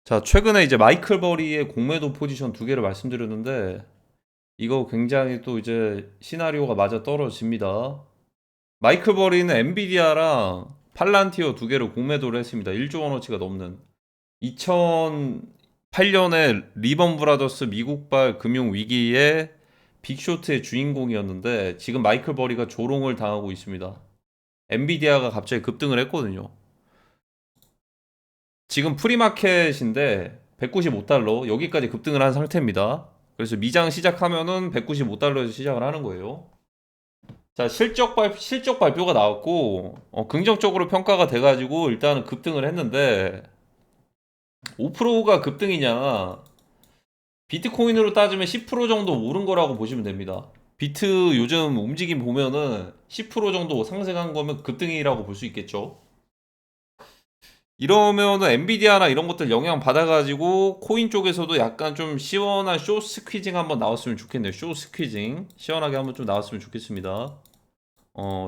자, 최근에 이제 마이클 버리의 공매도 포지션 두 개를 말씀드렸는데, 이거 굉장히 또 이제 시나리오가 맞아 떨어집니다. 마이클 버리는 엔비디아랑 팔란티어 두 개를 공매도를 했습니다. 1조 원어치가 넘는. 2008년에 리번 브라더스 미국발 금융 위기에 빅쇼트의 주인공이었는데, 지금 마이클 버리가 조롱을 당하고 있습니다. 엔비디아가 갑자기 급등을 했거든요. 지금 프리마켓인데 195달러 여기까지 급등을 한 상태입니다. 그래서 미장 시작하면은 195달러에서 시작을 하는 거예요. 자, 실적 발표가 나왔고 긍정적으로 평가가 돼가지고 일단은 급등을 했는데 5%가 급등이냐? 비트코인으로 따지면 10% 정도 오른 거라고 보시면 됩니다. 비트 요즘 움직임 보면은 10% 정도 상승한 거면 급등이라고 볼 수 있겠죠. 이러면은 엔비디아나 이런 것들 영향 받아가지고 코인 쪽에서도 약간 좀 시원한 쇼 스퀴징 한번 나왔으면 좋겠네요. 쇼 스퀴징 시원하게 한번 좀 나왔으면 좋겠습니다. 어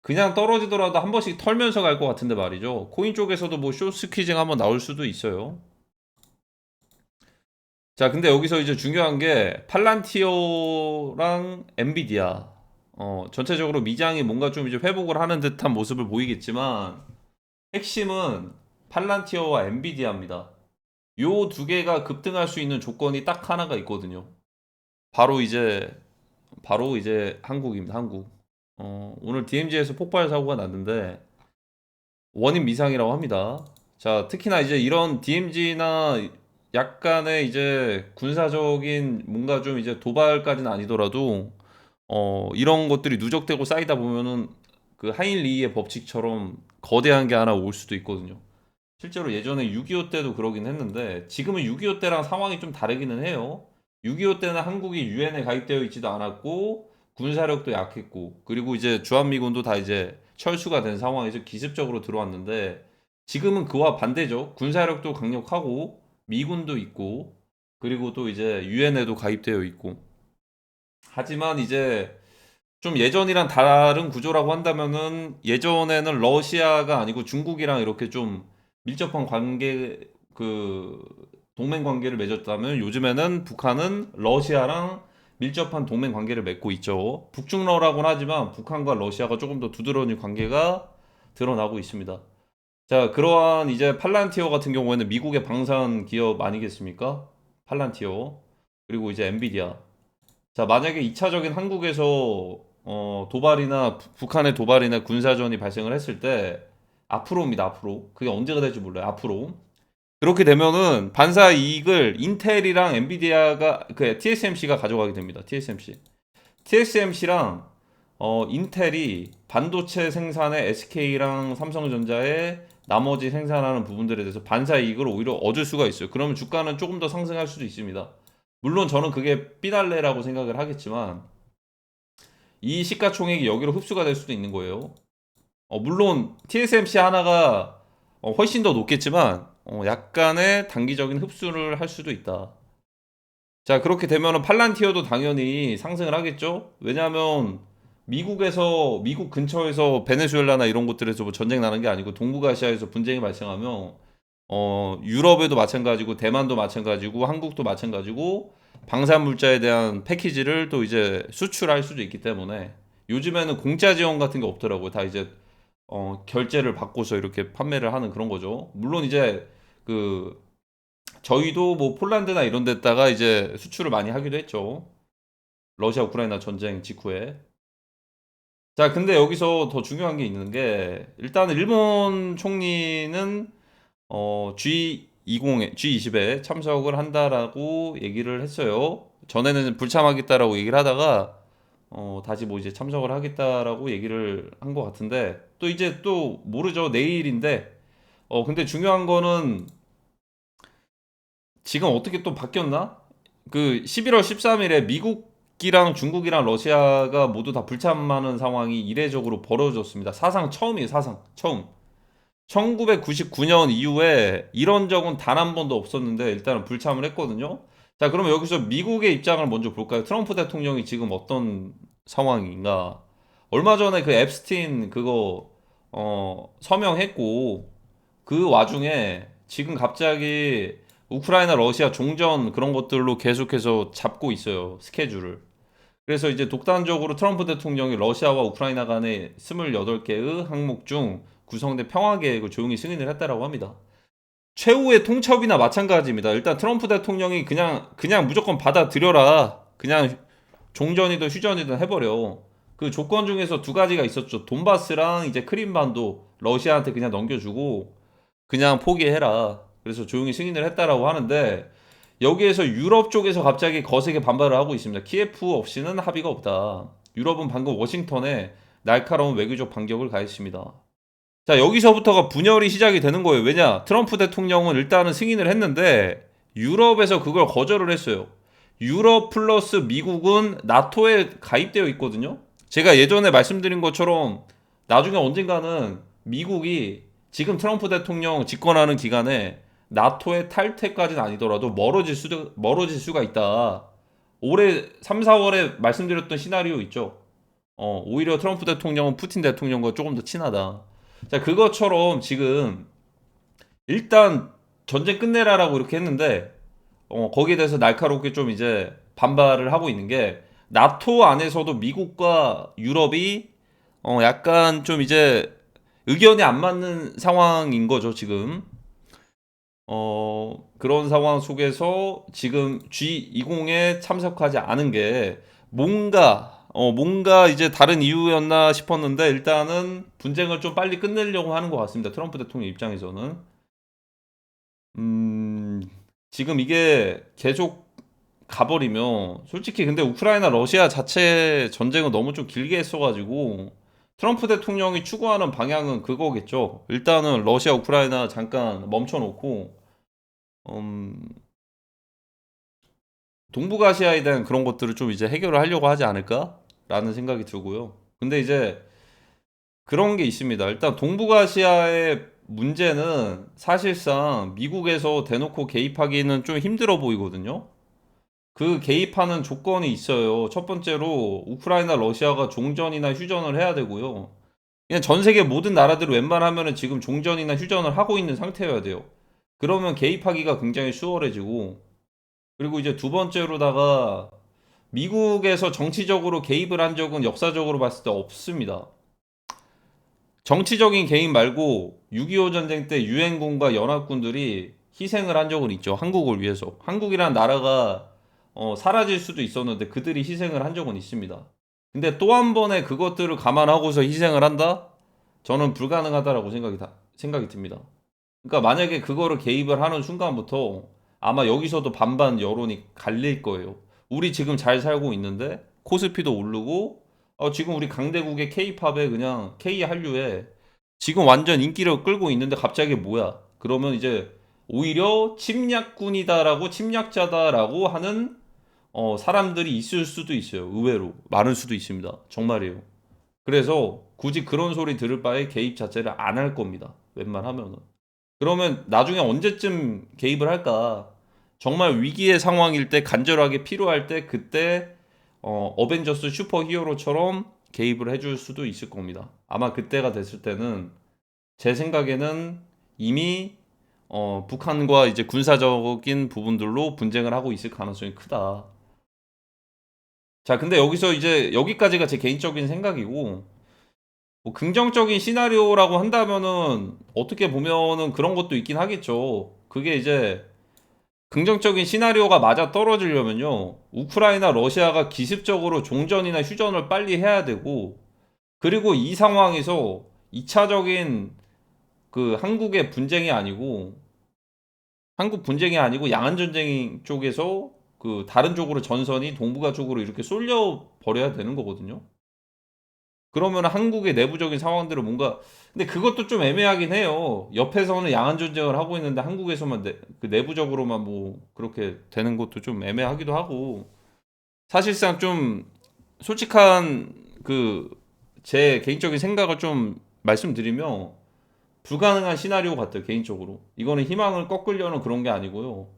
그냥 떨어지더라도 한 번씩 털면서 갈 것 같은데 말이죠. 코인 쪽에서도 뭐 쇼 스퀴징 한번 나올 수도 있어요. 자, 근데 여기서 이제 중요한 게 팔란티어랑 엔비디아 전체적으로 미장이 뭔가 좀 이제 회복을 하는 듯한 모습을 보이겠지만 핵심은 팔란티어와 엔비디아입니다. 요 두 개가 급등할 수 있는 조건이 딱 하나가 있거든요. 바로 이제 한국입니다. 한국. 오늘 DMZ에서 폭발 사고가 났는데 원인 미상이라고 합니다. 자, 특히나 이제 이런 DMZ나 약간의 이제 군사적인 뭔가 좀 이제 도발까지는 아니더라도 이런 것들이 누적되고 쌓이다 보면은 그 하인리히의 법칙처럼 거대한 게 하나 올 수도 있거든요. 실제로 예전에 6.25 때도 그러긴 했는데 지금은 6.25 때랑 상황이 좀 다르기는 해요. 6.25 때는 한국이 유엔에 가입되어 있지도 않았고 군사력도 약했고 그리고 이제 주한미군도 다 이제 철수가 된 상황에서 기습적으로 들어왔는데 지금은 그와 반대죠. 군사력도 강력하고 미군도 있고 그리고 또 이제 유엔에도 가입되어 있고 하지만 이제 좀 예전이랑 다른 구조라고 한다면은 예전에는 러시아가 아니고 중국이랑 이렇게 좀 밀접한 관계 그 동맹 관계를 맺었다면 요즘에는 북한은 러시아랑 밀접한 동맹 관계를 맺고 있죠. 북중러라고는 하지만 북한과 러시아가 조금 더 두드러진 관계가 드러나고 있습니다. 자, 그러한 이제 팔란티어 같은 경우에는 미국의 방산 기업 아니겠습니까? 팔란티어. 그리고 이제 엔비디아. 자, 만약에 2차적인 한국에서 도발이나 북한의 도발이나 군사전이 발생을 했을 때 앞으로입니다. 앞으로. 그게 언제가 될지 몰라요. 앞으로. 그렇게 되면은 반사 이익을 인텔이랑 엔비디아가 그 TSMC가 가져가게 됩니다. TSMC. TSMC랑 인텔이 반도체 생산에 SK랑 삼성전자의 나머지 생산하는 부분들에 대해서 반사 이익을 오히려 얻을 수가 있어요. 그러면 주가는 조금 더 상승할 수도 있습니다. 물론 저는 그게 삐달래라고 생각을 하겠지만 이 시가총액이 여기로 흡수가 될 수도 있는 거예요. 물론 TSMC 하나가 훨씬 더 높겠지만 약간의 단기적인 흡수를 할 수도 있다. 자, 그렇게 되면은 팔란티어도 당연히 상승을 하겠죠? 왜냐하면 미국 근처에서 베네수엘라나 이런 곳들에서 뭐 전쟁 나는 게 아니고 동북아시아에서 분쟁이 발생하면 유럽에도 마찬가지고 대만도 마찬가지고 한국도 마찬가지고 방산 물자에 대한 패키지를 또 이제 수출할 수도 있기 때문에 요즘에는 공짜 지원 같은 게 없더라고요. 다 이제 결제를 받고서 이렇게 판매를 하는 그런 거죠. 물론 이제 그 저희도 뭐 폴란드나 이런 데다가 이제 수출을 많이 하기도 했죠. 러시아 우크라이나 전쟁 직후에. 자, 근데 여기서 더 중요한 게 있는 게 일단은 일본 총리는 G20에 참석을 한다라고 얘기를 했어요. 전에는 불참하겠다라고 얘기를 하다가 다시 뭐 이제 참석을 하겠다라고 얘기를 한 것 같은데 또 이제 또 모르죠. 내일인데 근데 중요한 거는 지금 어떻게 또 바뀌었나? 그 11월 13일에 미국이랑 중국이랑 러시아가 모두 다 불참하는 상황이 이례적으로 벌어졌습니다. 사상 처음이에요, 사상. 처음. 1999년 이후에 이런 적은 단 한 번도 없었는데 일단은 불참을 했거든요. 자, 그러면 여기서 미국의 입장을 먼저 볼까요? 트럼프 대통령이 지금 어떤 상황인가? 얼마 전에 그 앱스틴 그거 서명했고 그 와중에 지금 갑자기 우크라이나 러시아 종전 그런 것들로 계속해서 잡고 있어요. 스케줄을. 그래서 이제 독단적으로 트럼프 대통령이 러시아와 우크라이나 간의 28개의 항목 중 구성된 평화 계획을 조용히 승인을 했다라고 합니다. 최후의 통첩이나 마찬가지입니다. 일단 트럼프 대통령이 그냥 무조건 받아들여라. 그냥 종전이든 휴전이든 해버려. 그 조건 중에서 두 가지가 있었죠. 돈바스랑 이제 크림반도 러시아한테 그냥 넘겨주고 그냥 포기해라. 그래서 조용히 승인을 했다라고 하는데 여기에서 유럽 쪽에서 갑자기 거세게 반발을 하고 있습니다. 키예프 없이는 합의가 없다. 유럽은 방금 워싱턴에 날카로운 외교적 반격을 가했습니다. 자, 여기서부터가 분열이 시작이 되는 거예요. 왜냐? 트럼프 대통령은 일단은 승인을 했는데 유럽에서 그걸 거절을 했어요. 유럽 플러스 미국은 나토에 가입되어 있거든요. 제가 예전에 말씀드린 것처럼 나중에 언젠가는 미국이 지금 트럼프 대통령 집권하는 기간에 나토의 탈퇴까지는 아니더라도 멀어질 수가 있다. 올해 3, 4월에 말씀드렸던 시나리오 있죠. 오히려 트럼프 대통령은 푸틴 대통령과 조금 더 친하다. 자, 그것처럼 지금 일단 전쟁 끝내라라고 이렇게 했는데 거기에 대해서 날카롭게 좀 이제 반발을 하고 있는 게 나토 안에서도 미국과 유럽이 약간 좀 이제 의견이 안 맞는 상황인 거죠, 지금. 그런 상황 속에서 지금 G20에 참석하지 않은 게 뭔가 이제 다른 이유였나 싶었는데 일단은 분쟁을 좀 빨리 끝내려고 하는 것 같습니다. 트럼프 대통령 입장에서는. 음, 지금 이게 계속 가버리면 솔직히 근데 우크라이나 러시아 자체 전쟁은 너무 좀 길게 했어가지고 트럼프 대통령이 추구하는 방향은 그거겠죠. 일단은 러시아 우크라이나 잠깐 멈춰놓고 음, 동북아시아에 대한 그런 것들을 좀 이제 해결을 하려고 하지 않을까라는 생각이 들고요. 근데 이제 그런 게 있습니다. 일단 동북아시아의 문제는 사실상 미국에서 대놓고 개입하기는 좀 힘들어 보이거든요. 그 개입하는 조건이 있어요. 첫 번째로 우크라이나 러시아가 종전이나 휴전을 해야 되고요. 그냥 전 세계 모든 나라들이 웬만하면은 지금 종전이나 휴전을 하고 있는 상태여야 돼요. 그러면 개입하기가 굉장히 수월해지고 그리고 이제 두 번째로다가 미국에서 정치적으로 개입을 한 적은 역사적으로 봤을 때 없습니다. 정치적인 개입 말고 6.25 전쟁 때 유엔군과 연합군들이 희생을 한 적은 있죠. 한국을 위해서. 한국이란 나라가 사라질 수도 있었는데 그들이 희생을 한 적은 있습니다. 근데 또 한 번에 그것들을 감안하고서 희생을 한다? 저는 불가능하다라고 생각이 듭니다. 그러니까 만약에 그거를 개입을 하는 순간부터 아마 여기서도 반반 여론이 갈릴 거예요. 우리 지금 잘 살고 있는데 코스피도 오르고 지금 우리 강대국의 K-팝에 그냥 K-한류에 지금 완전 인기를 끌고 있는데 갑자기 뭐야? 그러면 이제 오히려 침략군이다라고 침략자다라고 하는 사람들이 있을 수도 있어요. 의외로 많을 수도 있습니다. 정말이에요. 그래서 굳이 그런 소리 들을 바에 개입 자체를 안 할 겁니다. 웬만하면은. 그러면 나중에 언제쯤 개입을 할까? 정말 위기의 상황일 때 간절하게 필요할 때 그때 어벤져스 슈퍼 히어로처럼 개입을 해줄 수도 있을 겁니다. 아마 그때가 됐을 때는 제 생각에는 이미 북한과 이제 군사적인 부분들로 분쟁을 하고 있을 가능성이 크다. 자, 근데 여기서 이제 여기까지가 제 개인적인 생각이고 뭐 긍정적인 시나리오라고 한다면은 어떻게 보면은 그런 것도 있긴 하겠죠. 그게 이제 긍정적인 시나리오가 맞아 떨어지려면요. 우크라이나 러시아가 기습적으로 종전이나 휴전을 빨리 해야 되고 그리고 이 상황에서 2차적인 그 한국 분쟁이 아니고 양안 전쟁 쪽에서 그 다른 쪽으로 전선이 동북아 쪽으로 이렇게 쏠려 버려야 되는 거거든요. 그러면 한국의 내부적인 상황들을 뭔가 근데 그것도 좀 애매하긴 해요. 옆에서는 양안 전쟁을 하고 있는데 한국에서만 그 내부적으로만 뭐 그렇게 되는 것도 좀 애매하기도 하고 사실상 좀 솔직한 그 제 개인적인 생각을 좀 말씀드리면 불가능한 시나리오 같아요, 개인적으로. 이거는 희망을 꺾으려는 그런 게 아니고요.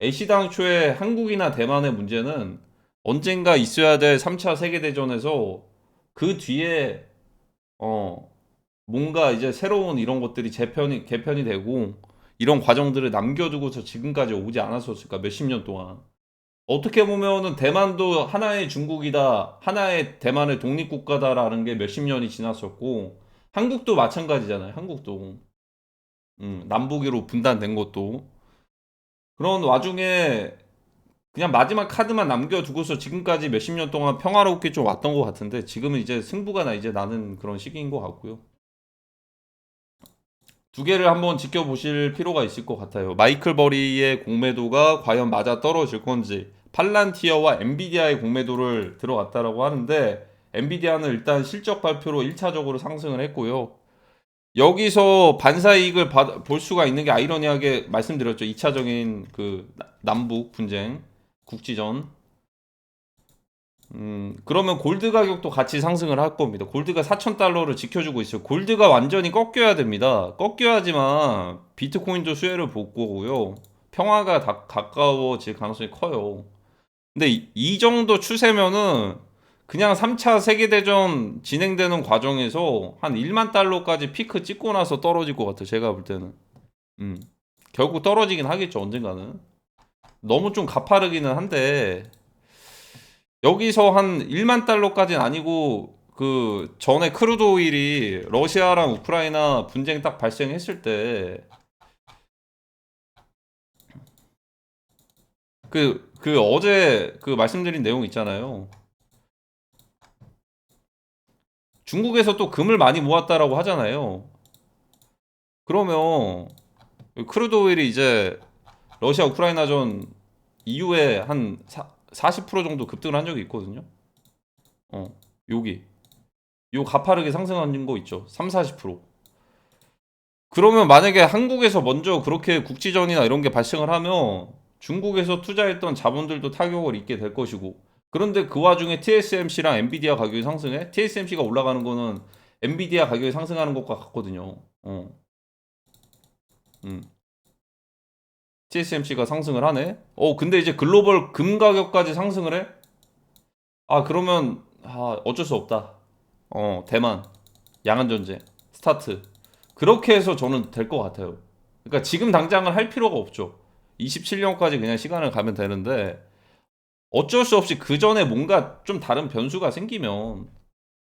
애시당초에 한국이나 대만의 문제는 언젠가 있어야 될 3차 세계대전에서 그 뒤에 어 뭔가 이제 새로운 이런 것들이 개편이 되고 이런 과정들을 남겨두고서 지금까지 오지 않았었을까 몇십 년 동안. 어떻게 보면은 대만도 하나의 중국이다, 하나의 대만의 독립국가다라는 게 몇십 년이 지났었고, 한국도 마찬가지잖아요. 한국도 남북으로 분단된 것도 그런 와중에 그냥 마지막 카드만 남겨두고서 지금까지 몇십 년 동안 평화롭게 좀 왔던 것 같은데, 지금은 이제 승부가 이제 나는 그런 시기인 것 같고요. 두 개를 한번 지켜보실 필요가 있을 것 같아요. 마이클 버리의 공매도가 과연 맞아 떨어질 건지, 팔란티어와 엔비디아의 공매도를 들어갔다라고 하는데, 엔비디아는 일단 실적 발표로 1차적으로 상승을 했고요. 여기서 반사이익을 볼 수가 있는 게 아이러니하게 말씀드렸죠. 2차적인 그 남북 분쟁, 국지전. 그러면 골드 가격도 같이 상승을 할 겁니다. 골드가 4,000달러를 지켜주고 있어요. 골드가 완전히 꺾여야 됩니다. 꺾여야지만 비트코인도 수혜를 볼 거고요. 평화가 가까워질 가능성이 커요. 근데 이 정도 추세면은 그냥 3차 세계대전 진행되는 과정에서 한 1만 달러까지 피크 찍고 나서 떨어질 것 같아요. 제가 볼 때는. 음. 결국 떨어지긴 하겠죠. 언젠가는. 너무 좀 가파르기는 한데 여기서 한 1만 달러까지는 아니고 그 전에 크루드 오일이 러시아랑 우크라이나 분쟁 딱 발생했을 때 그 어제 그 말씀드린 내용 있잖아요. 중국에서 또 금을 많이 모았다라고 하잖아요. 그러면 크루드 오일이 이제 러시아 우크라이나전 이후에 한 40% 정도 급등을 한 적이 있거든요. 어, 여기 요 가파르게 상승한 거 있죠. 3, 40%. 그러면 만약에 한국에서 먼저 그렇게 국지전이나 이런 게 발생을 하면 중국에서 투자했던 자본들도 타격을 입게 될 것이고, 그런데 그 와중에 TSMC랑 엔비디아 가격이 상승해? TSMC가 올라가는 거는 엔비디아 가격이 상승하는 것과 같거든요. 음. TSMC가 상승을 하네? 근데 이제 글로벌 금 가격까지 상승을 해? 그러면 어쩔 수 없다. 대만 양안 전쟁 스타트. 그렇게 해서 저는 될 것 같아요. 그러니까 지금 당장은 할 필요가 없죠. 27년까지 그냥 시간을 가면 되는데 어쩔 수 없이 그 전에 뭔가 좀 다른 변수가 생기면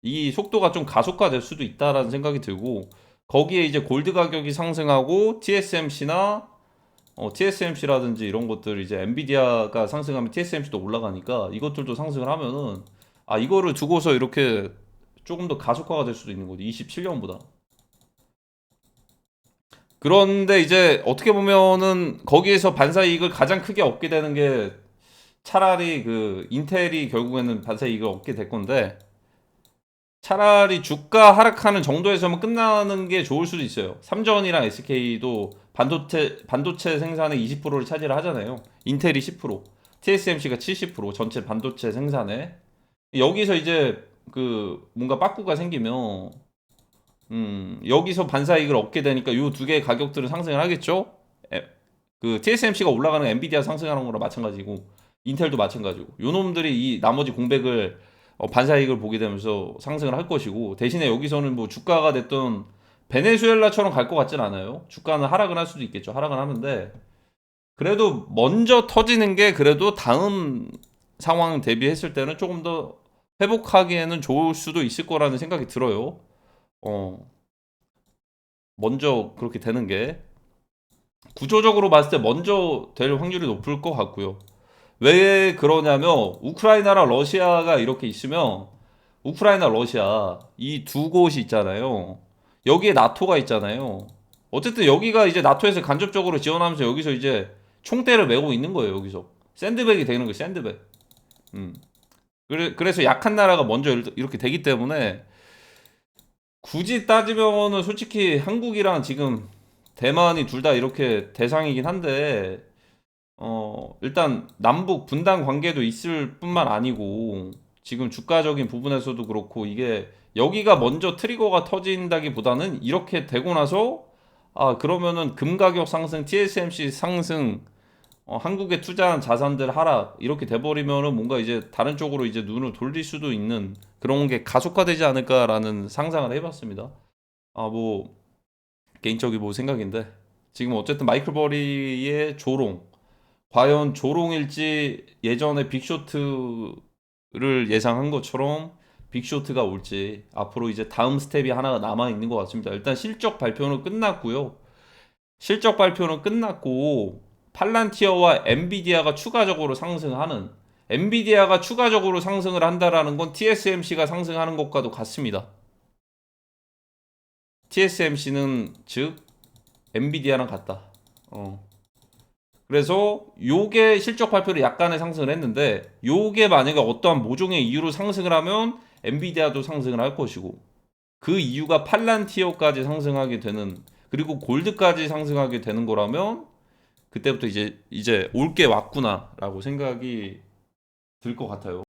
이 속도가 좀 가속화될 수도 있다라는 생각이 들고, 거기에 이제 골드 가격이 상승하고 TSMC라든지 이런 것들 이제 엔비디아가 상승하면 TSMC도 올라가니까 이것들도 상승을 하면은 이거를 두고서 이렇게 조금 더 가속화가 될 수도 있는 거지. 27년보다. 그런데 이제 어떻게 보면은 거기에서 반사 이익을 가장 크게 얻게 되는 게 차라리 그 인텔이 결국에는 반사 이익을 얻게 될 건데, 차라리 주가 하락하는 정도에서만 끝나는 게 좋을 수도 있어요. 삼전이랑 SK도 반도체 생산의 20%를 차지를 하잖아요. 인텔이 10%, TSMC가 70% 전체 반도체 생산에. 여기서 이제 그 뭔가 빠꾸가 생기면 여기서 반사이익을 얻게 되니까 요 두 개의 가격들은 상승을 하겠죠. 그 TSMC가 올라가는 엔비디아 상승하는 거랑 마찬가지고 인텔도 마찬가지고 요 놈들이 이 나머지 공백을 반사이익을 보게 되면서 상승을 할 것이고, 대신에 여기서는 뭐 주가가 됐던 베네수엘라처럼 갈 것 같진 않아요. 주가는 하락은 할 수도 있겠죠. 하락은 하는데 그래도 먼저 터지는 게 그래도 다음 상황 대비했을 때는 조금 더 회복하기에는 좋을 수도 있을 거라는 생각이 들어요. 어, 먼저 그렇게 되는 게 구조적으로 봤을 때 먼저 될 확률이 높을 것 같고요. 왜 그러냐면 우크라이나랑 러시아가 이렇게 있으면 우크라이나, 러시아 이 두 곳이 있잖아요. 여기에 나토가 있잖아요. 어쨌든 여기가 이제 나토에서 간접적으로 지원하면서 여기서 이제 총대를 메고 있는 거예요. 여기서 샌드백이 되는 거예요. 샌드백. 음. 그래서 약한 나라가 먼저 이렇게 되기 때문에 굳이 따지면은 솔직히 한국이랑 지금 대만이 둘 다 이렇게 대상이긴 한데, 일단 남북 분단 관계도 있을 뿐만 아니고 지금 주가적인 부분에서도 그렇고, 이게 여기가 먼저 트리거가 터진다기보다는 이렇게 되고 나서 그러면은 금 가격 상승, TSMC 상승, 한국에 투자한 자산들 하락 이렇게 돼버리면은 뭔가 이제 다른 쪽으로 이제 눈을 돌릴 수도 있는 그런 게 가속화되지 않을까라는 상상을 해봤습니다. 뭐 개인적인 뭐 생각인데 지금 어쨌든 마이클 버리의 조롱, 과연 조롱일지 예전에 빅쇼트를 예상한 것처럼 빅쇼트가 올지 앞으로 이제 다음 스텝이 하나가 남아 있는 것 같습니다. 일단 실적 발표는 끝났고요. 실적 발표는 끝났고 팔란티어와 엔비디아가 추가적으로 상승하는, 엔비디아가 추가적으로 상승을 한다라는 건 TSMC가 상승하는 것과도 같습니다. TSMC는 즉 엔비디아랑 같다. 그래서 요게 실적 발표를 약간의 상승을 했는데 요게 만약에 어떠한 모종의 이유로 상승을 하면 엔비디아도 상승을 할 것이고, 그 이유가 팔란티어까지 상승하게 되는, 그리고 골드까지 상승하게 되는 거라면 그때부터 이제 올 게 왔구나라고 생각이 들 것 같아요.